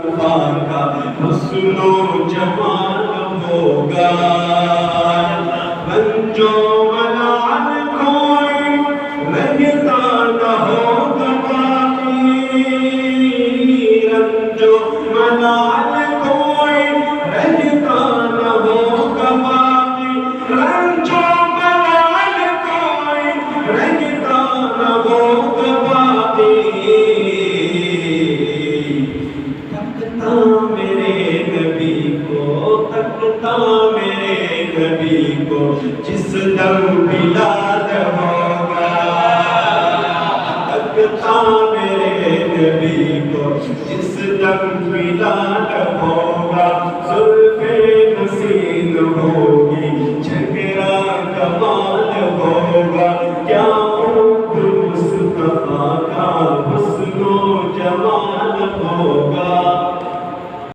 کا حسن و جمال ہوگا، رنج و ملال کوئی رہتا نہ ہوگا باقی، رنج و ملال کوئی رہتا نہ ہوگا باقی، رنج و ملال کوئی رہتا نہ ہوگا باقی۔ تکتا میرے نبی کو، تکتا میرے نبی کو، جس دم بلال ہوگا، تکتا میرے نبی کو، جس دم بلال